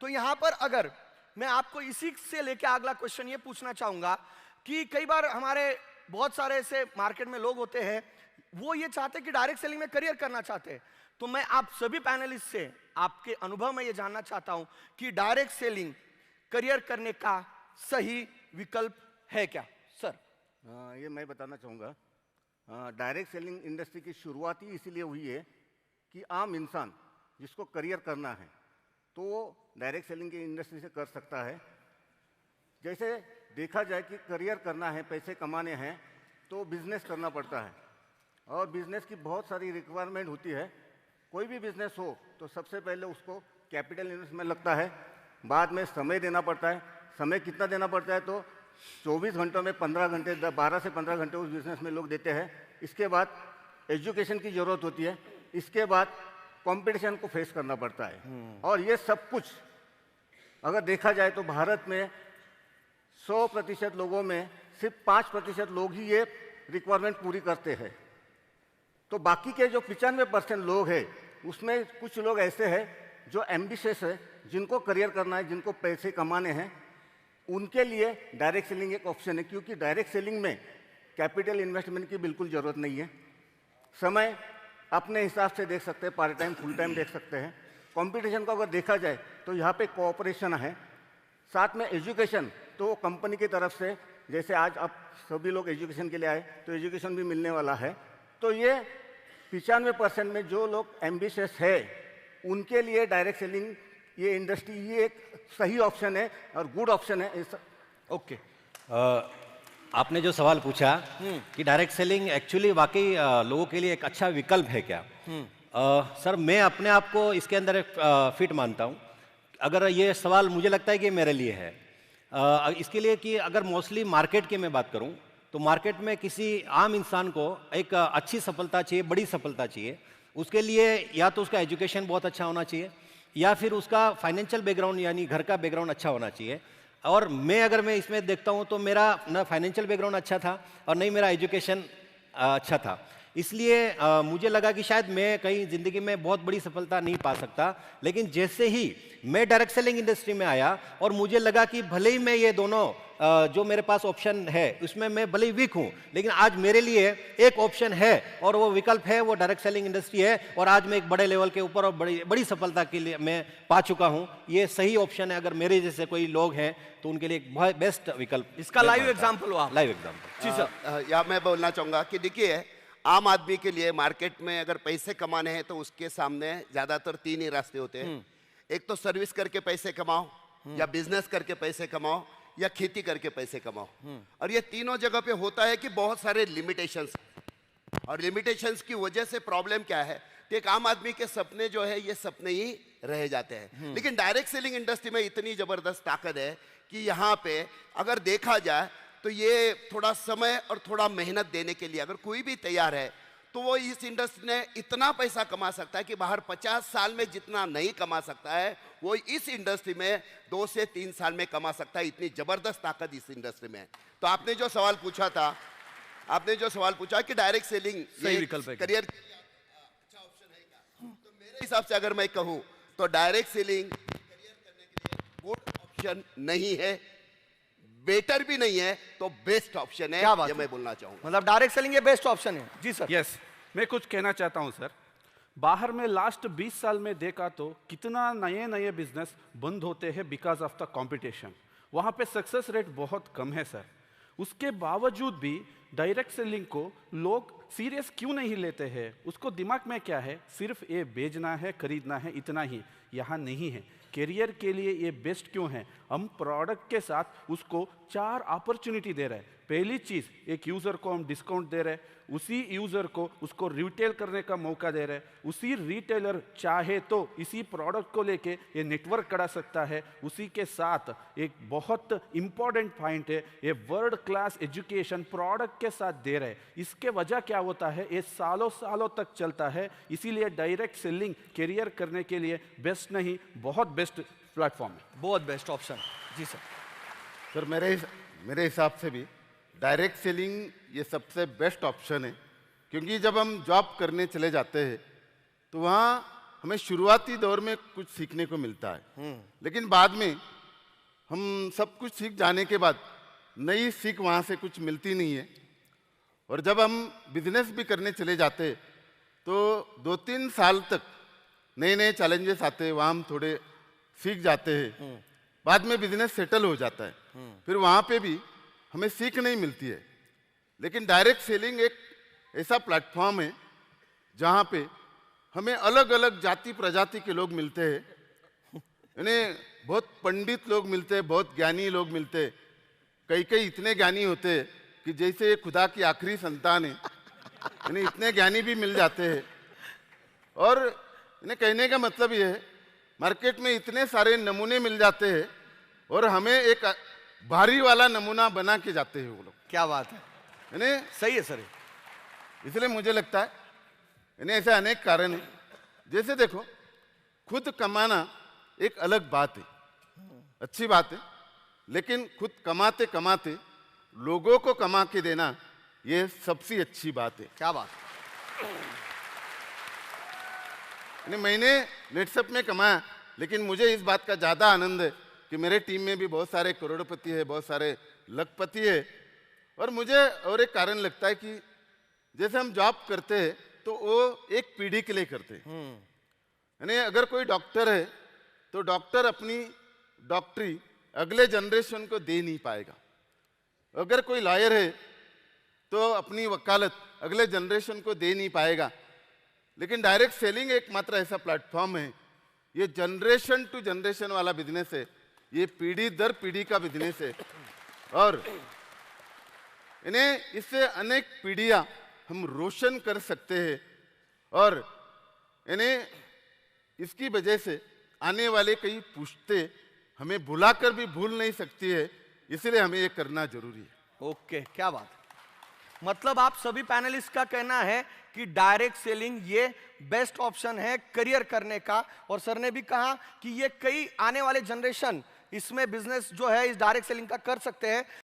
तो यहां पर अगर मैं आपको इसी से लेके अगला क्वेश्चन ये पूछना चाहूंगा कि कई बार हमारे बहुत सारे ऐसे मार्केट में लोग होते हैं, वो ये चाहते हैं कि डायरेक्ट सेलिंग में करियर करना चाहते हैं। तो मैं आप सभी पैनलिस्ट से आपके अनुभव में ये जानना चाहता हूं कि डायरेक्ट सेलिंग करियर करने का सही विकल्प है क्या सर? ये मैं बताना चाहूँगा, डायरेक्ट सेलिंग इंडस्ट्री की शुरुआत ही इसीलिए हुई है कि आम इंसान जिसको करियर करना है तो वो डायरेक्ट सेलिंग की इंडस्ट्री से कर सकता है। जैसे देखा जाए कि करियर करना है, पैसे कमाने हैं, तो बिजनेस करना पड़ता है और बिजनेस की बहुत सारी रिक्वायरमेंट होती है। कोई भी बिजनेस हो तो सबसे पहले उसको कैपिटल इन्वेस्टमेंट लगता है, बाद में समय देना पड़ता है। समय कितना देना पड़ता है? तो 24 घंटों में 15 घंटे, 12 से 15 घंटे उस बिजनेस में लोग देते हैं। इसके बाद एजुकेशन की ज़रूरत होती है, इसके बाद कंपटीशन को फेस करना पड़ता है। और ये सब कुछ अगर देखा जाए तो भारत में 100% लोगों में सिर्फ 5% लोग ही ये रिक्वायरमेंट पूरी करते हैं। तो बाकी के जो 95% लोग हैं उसमें कुछ लोग ऐसे हैं जो एम्बिशियस है, जिनको करियर करना है, जिनको पैसे कमाने हैं। उनके लिए डायरेक्ट सेलिंग एक ऑप्शन है, क्योंकि डायरेक्ट सेलिंग में कैपिटल इन्वेस्टमेंट की बिल्कुल ज़रूरत नहीं है। समय अपने हिसाब से देख सकते हैं, पार्ट टाइम फुल टाइम देख सकते हैं। कंपटीशन को अगर देखा जाए तो यहाँ पे कोऑपरेशन है, साथ में एजुकेशन तो कंपनी की तरफ से, जैसे आज आप सभी लोग एजुकेशन के लिए आए तो एजुकेशन भी मिलने वाला है। तो ये 95% में जो लोग एम्बिशियस है उनके लिए डायरेक्ट सेलिंग ये इंडस्ट्री ये एक सही ऑप्शन है और गुड ऑप्शन है। ओके, आपने जो सवाल पूछा कि डायरेक्ट सेलिंग एक्चुअली वाकई लोगों के लिए एक अच्छा विकल्प है क्या? सर, मैं अपने आप को इसके अंदर एक फिट मानता हूँ। अगर ये सवाल मुझे लगता है कि मेरे लिए है, इसके लिए कि अगर मोस्टली मार्केट की मैं बात करूँ तो मार्केट में किसी आम इंसान को एक अच्छी सफलता चाहिए, बड़ी सफलता चाहिए। उसके लिए या तो उसका एजुकेशन बहुत अच्छा होना चाहिए या फिर उसका फाइनेंशियल बैकग्राउंड यानी घर का बैकग्राउंड अच्छा होना चाहिए। और अगर मैं इसमें देखता हूँ तो मेरा ना फाइनेंशियल बैकग्राउंड अच्छा था और नहीं मेरा एजुकेशन अच्छा था। इसलिए मुझे लगा कि शायद मैं कहीं ज़िंदगी में बहुत बड़ी सफलता नहीं पा सकता। लेकिन जैसे ही मैं डायरेक्ट सेलिंग इंडस्ट्री में आया और मुझे लगा कि भले ही मैं ये दोनों जो मेरे पास ऑप्शन है उसमें मैं भले ही वीक हूँ, लेकिन आज मेरे लिए एक ऑप्शन है और वो विकल्प है, वो डायरेक्ट सेलिंग इंडस्ट्री है। और आज मैं एक बड़े लेवल के ऊपर और बड़ी सफलता के लिए मैं पा चुका हूँ। ये सही ऑप्शन है। अगर मेरे जैसे कोई लोग हैं तो उनके लिए एक बहुत बेस्ट विकल्प। इसका लाइव एग्जाम्पल हुआ। Live example. जी सर। या मैं बोलना चाहूँगा कि देखिए, आम आदमी के लिए मार्केट में अगर पैसे कमाने हैं तो उसके सामने ज़्यादातर 3 ही रास्ते होते हैं। एक तो सर्विस करके पैसे कमाओ, या बिजनेस करके पैसे कमाओ, या खेती करके पैसे कमाओ। और ये तीनों जगह पे होता है कि बहुत सारे लिमिटेशंस, और लिमिटेशंस की वजह से प्रॉब्लम क्या है कि एक आम आदमी के सपने जो है ये सपने ही रह जाते हैं। लेकिन डायरेक्ट सेलिंग इंडस्ट्री में इतनी जबरदस्त ताकत है कि यहाँ पे अगर देखा जाए तो ये थोड़ा समय और थोड़ा मेहनत देने के लिए अगर कोई भी तैयार है तो वो इस इंडस्ट्री में इतना पैसा कमा सकता है कि बाहर 50 साल में जितना नहीं कमा सकता है वो इस इंडस्ट्री में 2 से 3 साल में कमा सकता है। इतनी जबरदस्त ताकत इस इंडस्ट्री में है। तो आपने जो सवाल पूछा कि डायरेक्ट सेलिंग सही विकल्प है, करियर के लिए अच्छा ऑप्शन है क्या, तो मेरे हिसाब से अगर मैं कहूँ तो डायरेक्ट सेलिंग करियर करने के लिए गुड ऑप्शन नहीं है, बेटर भी नहीं है, तो बेस्ट ऑप्शन है। क्या बात ये है? मैं बोलना चाहूंगा। मतलब डायरेक्ट सेलिंग ये बेस्ट ऑप्शन है। जी सर। यस, मैं कुछ कहना चाहता हूं सर। बाहर में लास्ट 20 साल में देखा तो कितना नए नए बिजनेस बंद होते हैं बिकॉज ऑफ द कंपटीशन। वहां पे सक्सेस रेट बहुत कम है सर। उसके बावजूद भी डायरेक्ट सेलिंग को लोग सीरियस क्यों नहीं लेते हैं? उसको दिमाग में क्या है, सिर्फ ये बेचना है, खरीदना है, इतना ही। यहाँ नहीं है। करियर के लिए ये बेस्ट क्यों है? हम प्रोडक्ट के साथ उसको 4 अपॉर्चुनिटी दे रहे हैं। पहली चीज़, एक यूज़र को हम डिस्काउंट दे रहे हैं, उसी यूज़र को उसको रिटेल करने का मौका दे रहे हैं। उसी रिटेलर चाहे तो इसी प्रोडक्ट को लेके ये नेटवर्क करा सकता है। उसी के साथ एक बहुत इंपॉर्टेंट पॉइंट है, ये वर्ल्ड क्लास एजुकेशन प्रोडक्ट के साथ दे रहे हैं। इसके वजह क्या होता है, ये सालों सालों तक चलता है। इसीलिए डायरेक्ट सेलिंग करियर करने के लिए बेस्ट नहीं, बहुत बेस्ट प्लेटफॉर्म है, बहुत बेस्ट ऑप्शन। जी सर। सर, मेरे हिसाब से भी डायरेक्ट सेलिंग ये सबसे बेस्ट ऑप्शन है, क्योंकि जब हम जॉब करने चले जाते हैं तो वहाँ हमें शुरुआती दौर में कुछ सीखने को मिलता है, लेकिन बाद में हम सब कुछ सीख जाने के बाद नई सीख वहाँ से कुछ मिलती नहीं है। और जब हम बिजनेस भी करने चले जाते हैं तो 2-3 साल तक नए नए चैलेंजेस आते हैं, वहाँ हम थोड़े सीख जाते हैं, बाद में बिजनेस सेटल हो जाता है, फिर वहाँ पे भी हमें सीख नहीं मिलती है। लेकिन डायरेक्ट सेलिंग एक ऐसा प्लेटफॉर्म है जहाँ पे हमें अलग अलग जाति प्रजाति के लोग मिलते हैं, यानी बहुत पंडित लोग मिलते हैं, बहुत ज्ञानी लोग मिलते हैं, कई कई इतने ज्ञानी होते हैं कि जैसे ये खुदा की आखिरी संतान है, यानी इतने ज्ञानी भी मिल जाते हैं। और इन्हें कहने का मतलब ये है, मार्केट में इतने सारे नमूने मिल जाते हैं और हमें एक भारी वाला नमूना बना के जाते हैं वो लोग। क्या बात है, यानी सही है सर। इसलिए मुझे लगता है यानी ऐसे अनेक कारण हैं। जैसे देखो, खुद कमाना एक अलग बात है, अच्छी बात है, लेकिन खुद कमाते कमाते लोगों को कमा के देना ये सबसे अच्छी बात है। क्या बात। यानी मैंने नेटसप में कमाया, लेकिन मुझे इस बात का ज़्यादा आनंद है कि मेरे टीम में भी बहुत सारे करोड़पति है, बहुत सारे लखपति है। और मुझे और एक कारण लगता है कि जैसे हम जॉब करते हैं तो वो एक पीढ़ी के लिए करते हैं। यानी अगर कोई डॉक्टर है तो डॉक्टर अपनी डॉक्टरी अगले जनरेशन को दे नहीं पाएगा, अगर कोई लॉयर है तो अपनी वकालत अगले जनरेशन को दे नहीं पाएगा। लेकिन डायरेक्ट सेलिंग एकमात्र ऐसा प्लेटफॉर्म है, ये जनरेशन टू जनरेशन वाला बिजनेस है, ये पीढ़ी दर पीढ़ी का बिजनेस है। और इन्हें इससे अनेक पीढ़ियां हम रोशन कर सकते हैं और इन्हें इसकी वजह से आने वाले कई पुश्ते हमें बुलाकर भी भूल नहीं सकती है, इसलिए हमें ये करना जरूरी है। ओके, क्या बात। मतलब आप सभी पैनलिस्ट का कहना है कि डायरेक्ट सेलिंग ये बेस्ट ऑप्शन है करियर करने का, और सर ने भी कहा कि ये कई आने वाले जनरेशन इसमें बिजनेस जो है इस डायरेक्ट सेलिंग का कर सकते हैं।